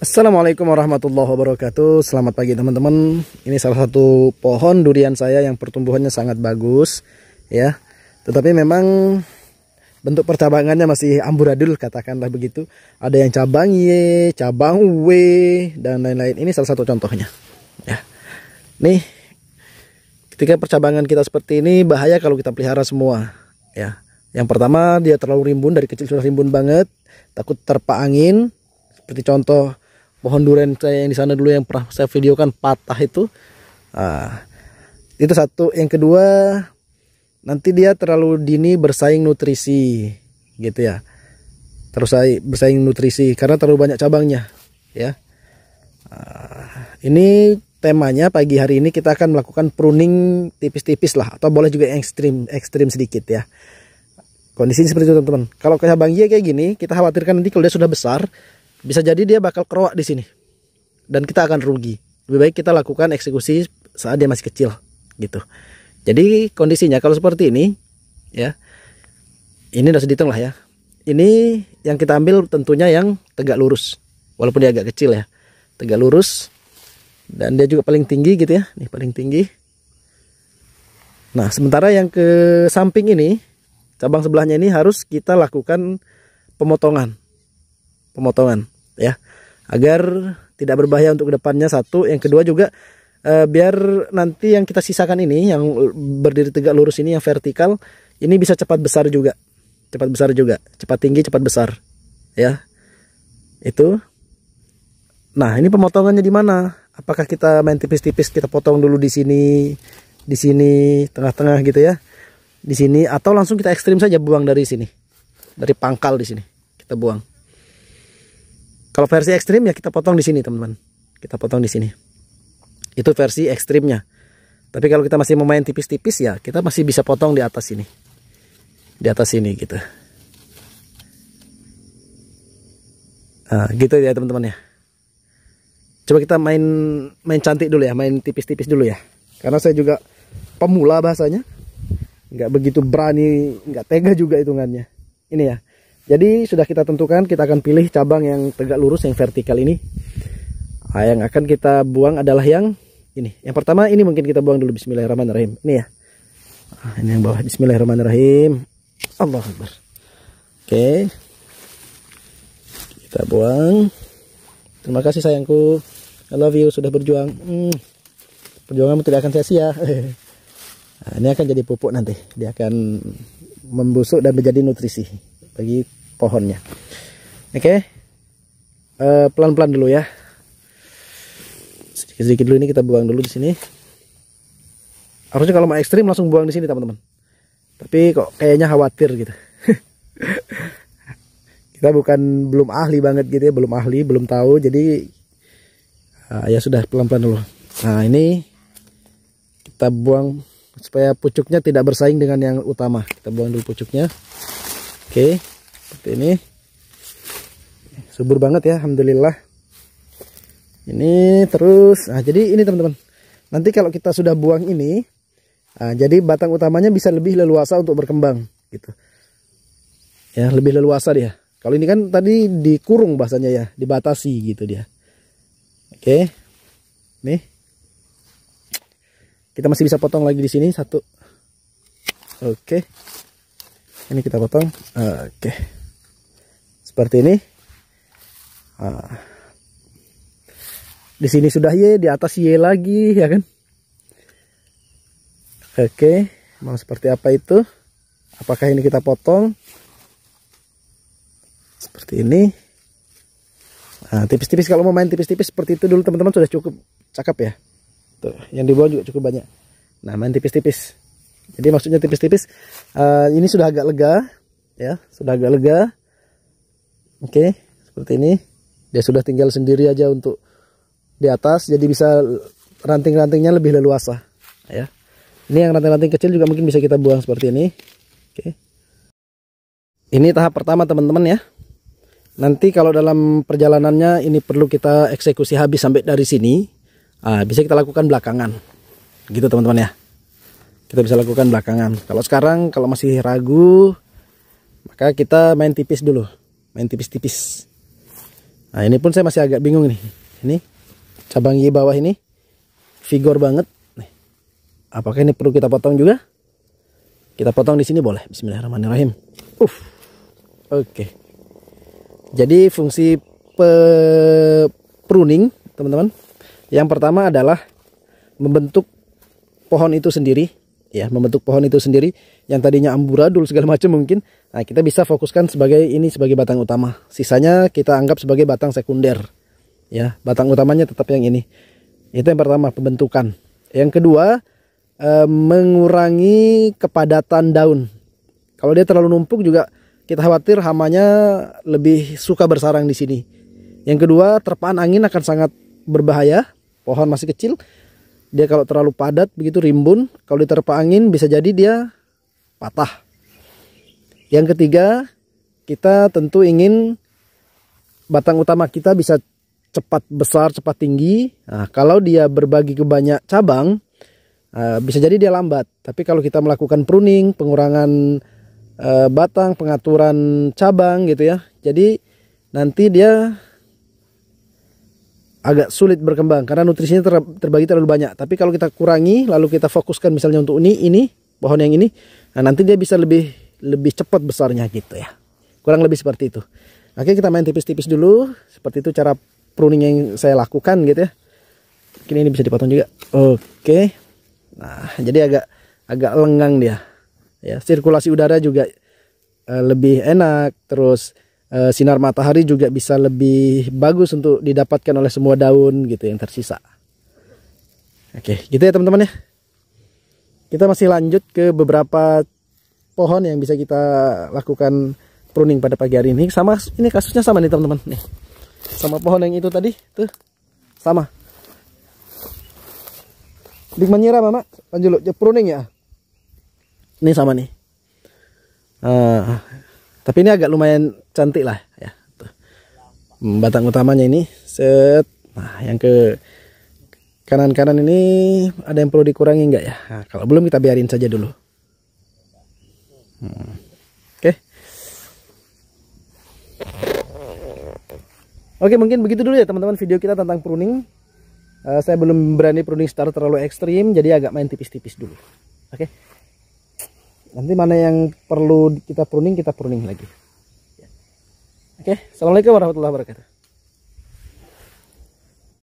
Assalamualaikum warahmatullahi wabarakatuh. Selamat pagi teman-teman. Ini salah satu pohon durian saya yang pertumbuhannya sangat bagus ya. Tetapi memang bentuk percabangannya masih amburadul, katakanlah begitu. Ada yang cabang Y, cabang W dan lain-lain. Ini salah satu contohnya ya. Nih, ketika percabangan kita seperti ini bahaya kalau kita pelihara semua ya. Yang pertama, dia terlalu rimbun, dari kecil sudah rimbun banget, takut terpa angin. Seperti contoh pohon durian saya yang di sana dulu yang pernah saya videokan patah itu. Nah, itu satu. Yang kedua, nanti dia terlalu dini bersaing nutrisi gitu ya. Terus bersaing nutrisi karena terlalu banyak cabangnya ya. Ini temanya pagi hari ini kita akan melakukan pruning tipis-tipis lah, atau boleh juga yang ekstrim sedikit ya. Kondisinya seperti itu teman-teman. Kalau cabang Y kayak gini, kita khawatirkan nanti kalau dia sudah besar, bisa jadi dia bakal keroak di sini dan kita akan rugi. Lebih baik kita lakukan eksekusi saat dia masih kecil gitu. Jadi kondisinya kalau seperti ini ya, ini udah dihitung lah ya. Ini yang kita ambil tentunya yang tegak lurus, walaupun dia agak kecil ya, tegak lurus, dan dia juga paling tinggi gitu ya. Nih paling tinggi. Nah sementara yang ke samping ini, cabang sebelahnya ini harus kita lakukan pemotongan ya, agar tidak berbahaya untuk kedepannya. Satu, yang kedua juga biar nanti yang kita sisakan ini yang berdiri tegak lurus ini, yang vertikal ini bisa cepat besar juga, cepat tinggi, cepat besar ya. Itu. Nah ini pemotongannya di mana? Apakah kita main tipis-tipis, kita potong dulu di sini, tengah-tengah gitu ya, di sini, atau langsung kita ekstrim saja, buang dari sini, dari pangkal di sini kita buang. Kalau versi ekstrim ya kita potong di sini teman-teman, kita potong di sini. Itu versi ekstrimnya. Tapi kalau kita masih mau main tipis-tipis ya kita masih bisa potong di atas sini, gitu. Nah, gitu ya teman-teman ya. Coba kita main cantik dulu ya, main tipis-tipis dulu ya. Karena saya juga pemula bahasanya, nggak begitu berani, nggak tega juga hitungannya. Ini ya. Jadi sudah kita tentukan, kita akan pilih cabang yang tegak lurus, yang vertikal ini. Nah, yang akan kita buang adalah yang ini. Yang pertama ini mungkin kita buang dulu. Bismillahirrahmanirrahim. Ini ya. Nah, ini yang bawah. Bismillahirrahmanirrahim. Allahu Akbar. Oke. Kita buang. Terima kasih sayangku. I love you, sudah berjuang. Perjuanganmu tidak akan sia-sia. Nah, ini akan jadi pupuk nanti. Dia akan membusuk dan menjadi nutrisi bagi pohonnya. Oke. Pelan-pelan dulu ya. Sedikit-sedikit dulu, ini kita buang dulu di sini. Harusnya kalau mau ekstrim langsung buang di sini teman-teman. Tapi kok kayaknya khawatir gitu. Kita belum ahli banget gitu ya, belum tahu. Jadi ya sudah, pelan-pelan dulu. Nah, ini kita buang supaya pucuknya tidak bersaing dengan yang utama. Kita buang dulu pucuknya. Oke, seperti ini. Subur banget ya, alhamdulillah. Ini terus. Nah, jadi ini teman-teman. Nanti kalau kita sudah buang ini, jadi batang utamanya bisa lebih leluasa untuk berkembang gitu. Ya, lebih leluasa dia. Kalau ini kan tadi dikurung bahasanya ya, dibatasi gitu dia. Oke. Nih. Kita masih bisa potong lagi di sini satu. Oke. Ini kita potong. Oke. Seperti ini. Di sini sudah Y, di atas Y lagi ya kan. Oke, mau seperti apa itu? Apakah ini kita potong? Seperti ini. Nah, tipis-tipis, kalau mau main tipis-tipis seperti itu dulu teman-teman sudah cukup cakep ya. Tuh, yang di bawah juga cukup banyak. Nah, main tipis-tipis. Jadi maksudnya tipis-tipis. Ini sudah agak lega, ya, sudah agak lega. Oke, seperti ini. Dia sudah tinggal sendiri aja untuk di atas, jadi bisa ranting-rantingnya lebih leluasa, ya. Ini yang ranting-ranting kecil juga mungkin bisa kita buang seperti ini. Oke. Ini tahap pertama teman-teman ya. Nanti kalau dalam perjalanannya ini perlu kita eksekusi habis sampai dari sini, bisa kita lakukan belakangan, gitu teman-teman ya. Kita bisa lakukan belakangan. Kalau sekarang kalau masih ragu, maka kita main tipis dulu, main tipis-tipis. Nah ini pun saya masih agak bingung nih. Ini cabang Y bawah ini vigor banget. Nih. Apakah ini perlu kita potong juga? Kita potong di sini boleh. Bismillahirrahmanirrahim. Oke. Jadi fungsi pruning teman-teman, yang pertama adalah membentuk pohon itu sendiri, ya, membentuk pohon itu sendiri yang tadinya amburadul segala macam mungkin. Nah, kita bisa fokuskan sebagai batang utama. Sisanya kita anggap sebagai batang sekunder. Ya, batang utamanya tetap yang ini. Itu yang pertama, pembentukan. Yang kedua, mengurangi kepadatan daun. Kalau dia terlalu numpuk juga kita khawatir hamanya lebih suka bersarang di sini. Yang kedua, terpaan angin akan sangat berbahaya. Pohon masih kecil, dia kalau terlalu padat begitu rimbun, kalau diterpa angin bisa jadi dia patah. Yang ketiga, kita tentu ingin batang utama kita bisa cepat besar, cepat tinggi. Nah, kalau dia berbagi ke banyak cabang, bisa jadi dia lambat. Tapi kalau kita melakukan pruning, pengurangan batang, pengaturan cabang gitu ya, jadi nanti dia agak sulit berkembang karena nutrisinya terbagi terlalu banyak. Tapi kalau kita kurangi lalu kita fokuskan misalnya untuk ini pohon yang ini, nah nanti dia bisa lebih cepat besarnya gitu ya. Kurang lebih seperti itu. Oke, kita main tipis-tipis dulu. Seperti itu cara pruning yang saya lakukan gitu ya. Mungkin ini bisa dipotong juga. Oke. Nah, jadi agak lengang dia. Ya, sirkulasi udara juga lebih enak, terus sinar matahari juga bisa lebih bagus untuk didapatkan oleh semua daun gitu yang tersisa. Oke, gitu ya teman-teman ya. Kita masih lanjut ke beberapa pohon yang bisa kita lakukan pruning pada pagi hari ini. Sama, ini kasusnya sama nih teman-teman nih. Sama pohon yang itu tadi tuh sama. Dik menyerah mama, lanjut pruning ya. Ini sama nih. Tapi ini agak lumayan cantik lah ya. Tuh. Batang utamanya ini set. Nah, yang ke kanan-kanan ini ada yang perlu dikurangi enggak ya? Nah, kalau belum kita biarin saja dulu. Oke. Oke, mungkin begitu dulu ya teman-teman video kita tentang pruning. Saya belum berani pruning secara terlalu ekstrim, jadi agak main tipis-tipis dulu. Oke. Nanti mana yang perlu kita pruning lagi. Oke, assalamualaikum warahmatullahi wabarakatuh.